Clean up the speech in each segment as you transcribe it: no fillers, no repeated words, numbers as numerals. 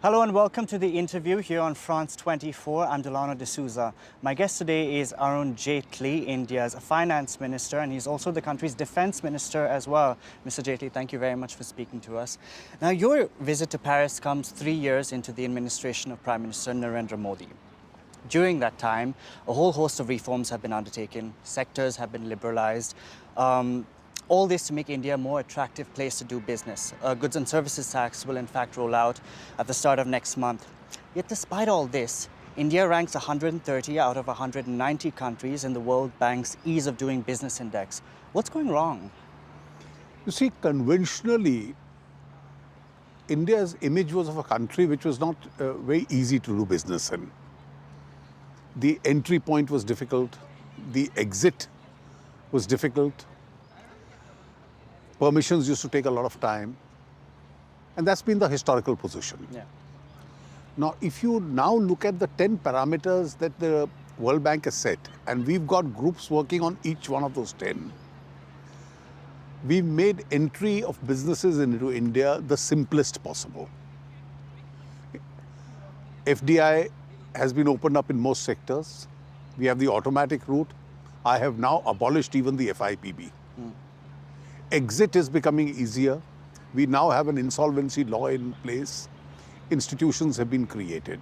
Hello and welcome to the interview here on France 24. I'm Delano D'Souza. My guest today is Arun Jaitley, India's finance minister, and he's also the country's defense minister as well. Mr. Jaitley, thank you very much for speaking to us. Now, your visit to Paris comes 3 years into the administration of Prime Minister Narendra Modi. During that time, a whole host of reforms have been undertaken, sectors have been liberalized. All this to make India a more attractive place to do business. A goods and services tax will in fact roll out at the start of next month. Yet despite all this, India ranks 130 out of 190 countries in the World Bank's Ease of Doing Business Index. What's going wrong? You see, conventionally, India's image was of a country which was not very easy to do business in. The entry point was difficult, the exit was difficult. Permissions used to take a lot of time, and that's been the historical position. Yeah. Now, if you now look at the 10 parameters that the World Bank has set, and we've got groups working on each one of those 10, we've made entry of businesses into India the simplest possible. FDI has been opened up in most sectors. We have the automatic route. I have now abolished even the FIPB. Exit is becoming easier. We now have an insolvency law in place. Institutions have been created.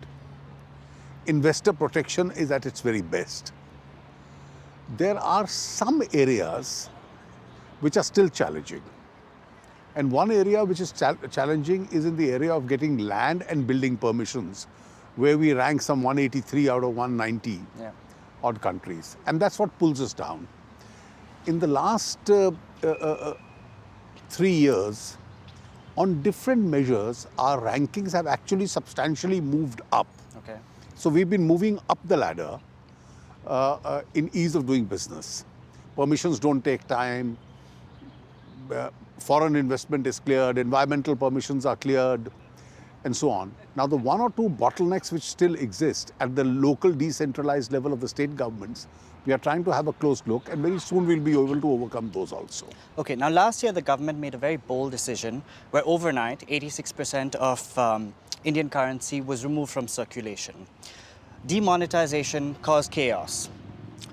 Investor protection is at its very best. There are some areas which are still challenging. And one area which is challenging is in the area of getting land and building permissions, where we rank some 183 out of 190 odd countries. And that's what pulls us down. In the last 3 years, on different measures, our rankings have actually substantially moved up. Okay. So we've been moving up the ladder in ease of doing business. Permissions don't take time. Foreign investment is cleared. Environmental permissions are cleared, and so on. Now, the one or two bottlenecks which still exist at the local decentralized level of the state governments, we are trying to have a close look, and very soon we'll be able to overcome those also. Okay, now last year the government made a very bold decision where overnight 86% of Indian currency was removed from circulation. Demonetization caused chaos.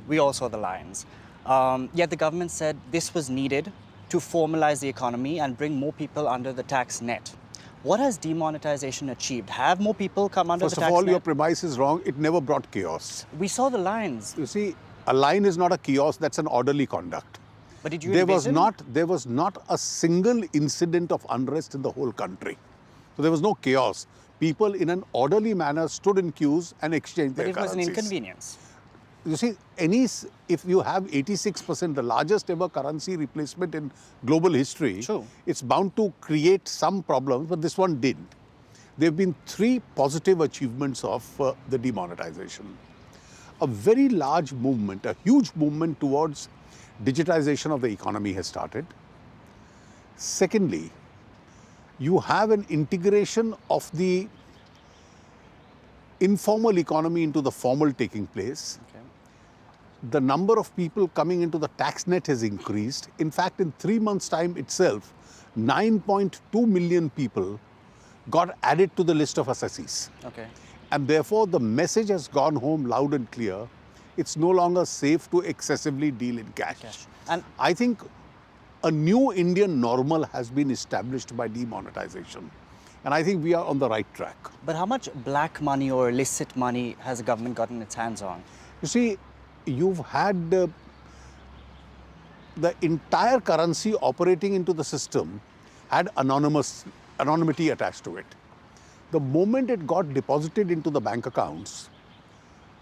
We all saw the lines. Yet the government said this was needed to formalize the economy and bring more people under the tax net. What has demonetization achieved? Have more people come under the tax net? First of all, your premise is wrong. It never brought chaos. We saw the lines. You see, a line is not a chaos, that's an orderly conduct. But did you There was not a single incident of unrest in the whole country. So there was no chaos. People in an orderly manner stood in queues and exchanged their currencies. But it was an inconvenience. You see, if you have 86%, the largest ever currency replacement in global history, True. It's bound to create some problems, but this one didn't. There have been 3 positive achievements of the demonetization. A very large movement, a huge movement towards digitization of the economy has started. Secondly, you have an integration of the informal economy into the formal taking place. Okay. The number of people coming into the tax net has increased. In fact, in 3 months' time itself, 9.2 million people got added to the list of assessees. Okay. And therefore, the message has gone home loud and clear. It's no longer safe to excessively deal in cash. And I think a new Indian normal has been established by demonetization. And I think we are on the right track. But how much black money or illicit money has the government gotten its hands on? You see, you've had the entire currency operating into the system had anonymity attached to it. The moment it got deposited into the bank accounts,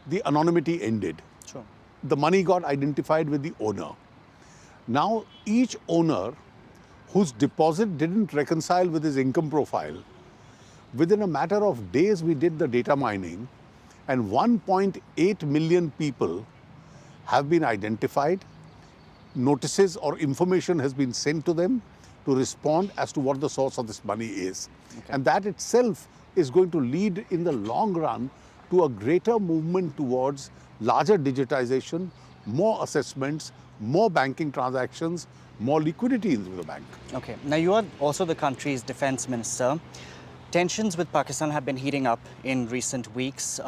the anonymity ended. Sure. The money got identified with the owner. Now, each owner whose deposit didn't reconcile with his income profile, within a matter of days we did the data mining, and 1.8 million people have been identified. Notices or information has been sent to them to respond as to what the source of this money is. Okay. And that itself is going to lead in the long run to a greater movement towards larger digitization, more assessments, more banking transactions, more liquidity into the bank. Okay. Now, you are also the country's defense minister. Tensions with Pakistan have been heating up in recent weeks.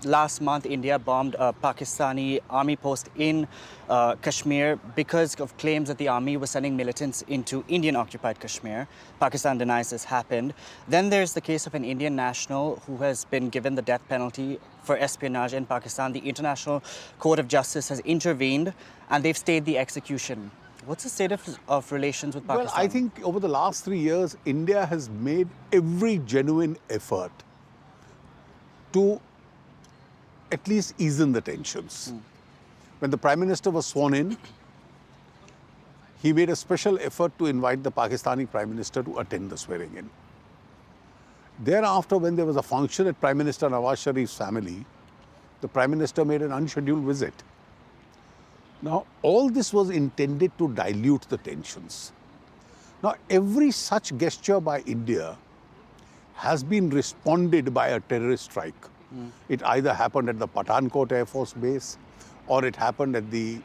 Last month, India bombed a Pakistani army post in Kashmir because of claims that the army was sending militants into Indian-occupied Kashmir. Pakistan denies this happened. Then there's the case of an Indian national who has been given the death penalty for espionage in Pakistan. The International Court of Justice has intervened and they've stayed the execution. What's the state of relations with Pakistan? Well, I think over the last 3 years, India has made every genuine effort to at least ease in the tensions. When the Prime Minister was sworn in, he made a special effort to invite the Pakistani Prime Minister to attend the swearing in. Thereafter, when there was a function at Prime Minister Nawaz Sharif's family, the Prime Minister made an unscheduled visit. Now, all this was intended to dilute the tensions. Now, every such gesture by India has been responded by a terrorist strike. It either happened at the Pathankot Air Force Base, or it happened at the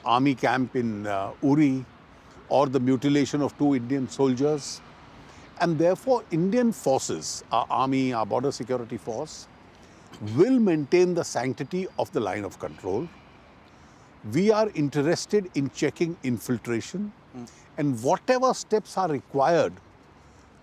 army camp in Uri, or the mutilation of 2 Indian soldiers. And therefore, Indian forces, our army, our border security force, will maintain the sanctity of the line of control. We are interested in checking infiltration and whatever steps are required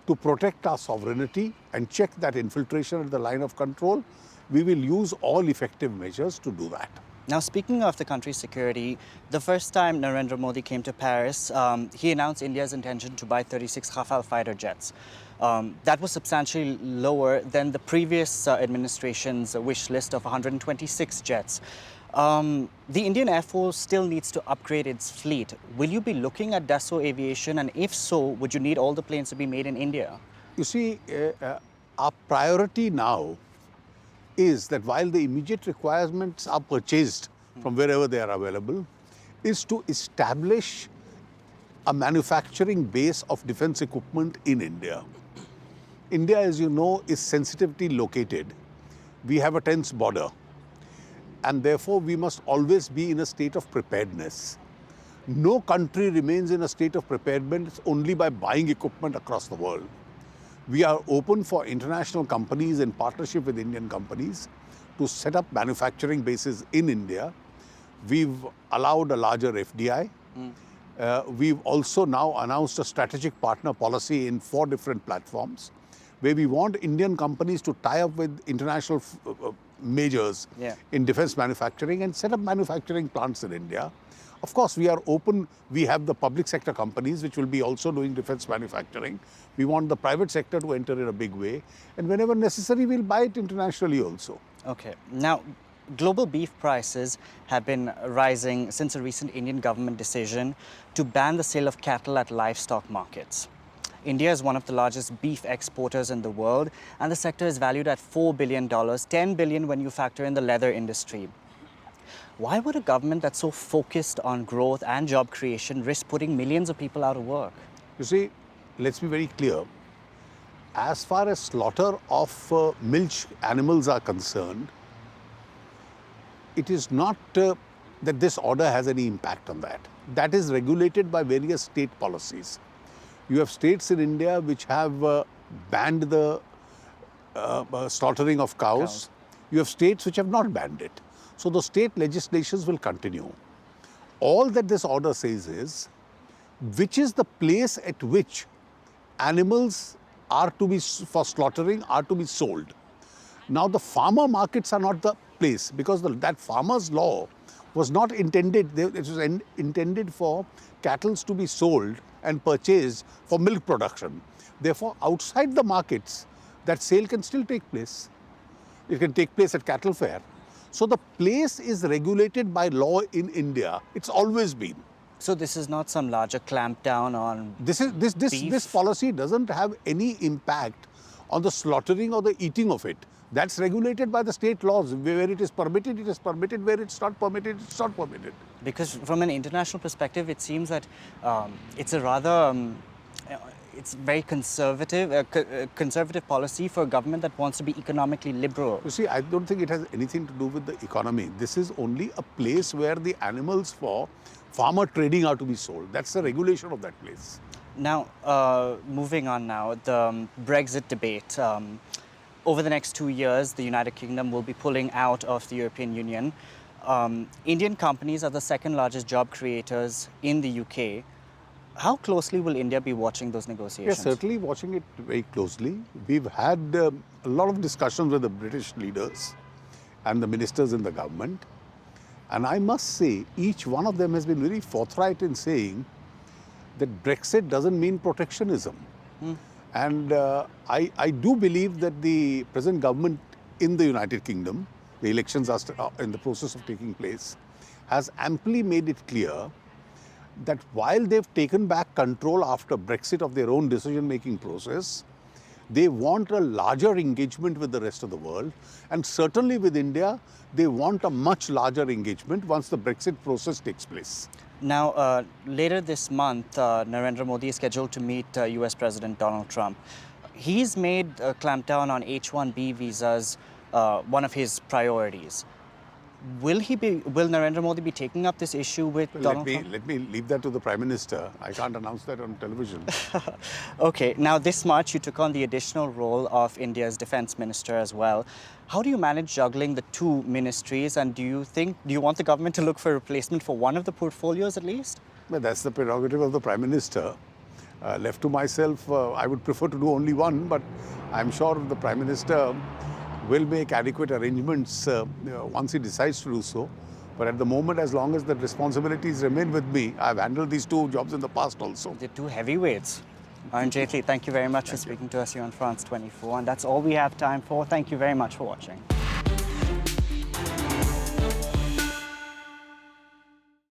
to protect our sovereignty and check that infiltration at the line of control, we will use all effective measures to do that. Now, speaking of the country's security, the first time Narendra Modi came to Paris, he announced India's intention to buy 36 Rafale fighter jets. That was substantially lower than the previous administration's wish list of 126 jets. The Indian Air Force still needs to upgrade its fleet. Will you be looking at Dassault Aviation, and if so, would you need all the planes to be made in India? You see, our priority now is that while the immediate requirements are purchased from wherever they are available, is to establish a manufacturing base of defense equipment in India. India, as you know, is sensitively located. We have a tense border. And therefore, we must always be in a state of preparedness. No country remains in a state of preparedness only by buying equipment across the world. We are open for international companies in partnership with Indian companies to set up manufacturing bases in India. We've allowed a larger FDI. We've also now announced a strategic partner policy in 4 different platforms, where we want Indian companies to tie up with international majors in defense manufacturing and set up manufacturing plants in India. Of course, we are open. We have the public sector companies which will be also doing defense manufacturing. We want the private sector to enter in a big way. And whenever necessary, we'll buy it internationally also. Okay. Now, global beef prices have been rising since a recent Indian government decision to ban the sale of cattle at livestock markets. India is one of the largest beef exporters in the world, and the sector is valued at $4 billion, $10 billion when you factor in the leather industry. Why would a government that's so focused on growth and job creation risk putting millions of people out of work? You see, let's be very clear. As far as slaughter of milch animals are concerned, it is not that this order has any impact on that. That is regulated by various state policies. You have states in India which have banned the slaughtering of cows. You have states which have not banned it. So the state legislations will continue. All that this order says is, which is the place at which animals are to be, for slaughtering, are to be sold. Now the farmer markets are not the place, because that farmer's law was not intended, it was intended for cattle to be sold and purchased for milk production. Therefore, outside the markets, that sale can still take place. It can take place at cattle fair. So the place is regulated by law in India. It's always been. So this is not some larger clampdown on beef? This policy doesn't have any impact on the slaughtering or the eating of it. That's regulated by the state laws. Where it is permitted, it is permitted. Where it's not permitted, it's not permitted. Because from an international perspective, it seems that it's a rather, it's very conservative, conservative policy for a government that wants to be economically liberal. You see, I don't think it has anything to do with the economy. This is only a place where the animals for farmer trading are to be sold. That's the regulation of that place. Now, moving on now, the Brexit debate. Over the next 2 years, the United Kingdom will be pulling out of the European Union. Indian companies are the second largest job creators in the UK. How closely will India be watching those We are negotiations? certainly watching it very closely. We've had a lot of discussions with the British leaders and the ministers in the government. And I must say, each one of them has been very forthright in saying that Brexit doesn't mean protectionism. And I do believe that the present government in the United Kingdom, the elections are in the process of taking place, has amply made it clear that while they've taken back control after Brexit of their own decision-making process, they want a larger engagement with the rest of the world. And certainly with India, they want a much larger engagement once the Brexit process takes place. Now, later this month, Narendra Modi is scheduled to meet US President Donald Trump. He's made a clampdown on H-1B visas one of his priorities. Will Narendra Modi be taking up this issue with Donald Trump? Let me leave that to the Prime Minister. I can't announce that on television. Okay, now this March you took on the additional role of India's defense minister as well. How do you manage juggling the two ministries, and do you want the government to look for a replacement for one of the portfolios at least? Well, that's the prerogative of the Prime Minister. Left to myself, I would prefer to do only one, but I'm sure the Prime Minister will make adequate arrangements once he decides to do so. But at the moment, as long as the responsibilities remain with me, I've handled these two jobs in the past also. The two heavyweights. Arun Jaitley, thank you very much for speaking to us here on France 24. And that's all we have time for. Thank you very much for watching.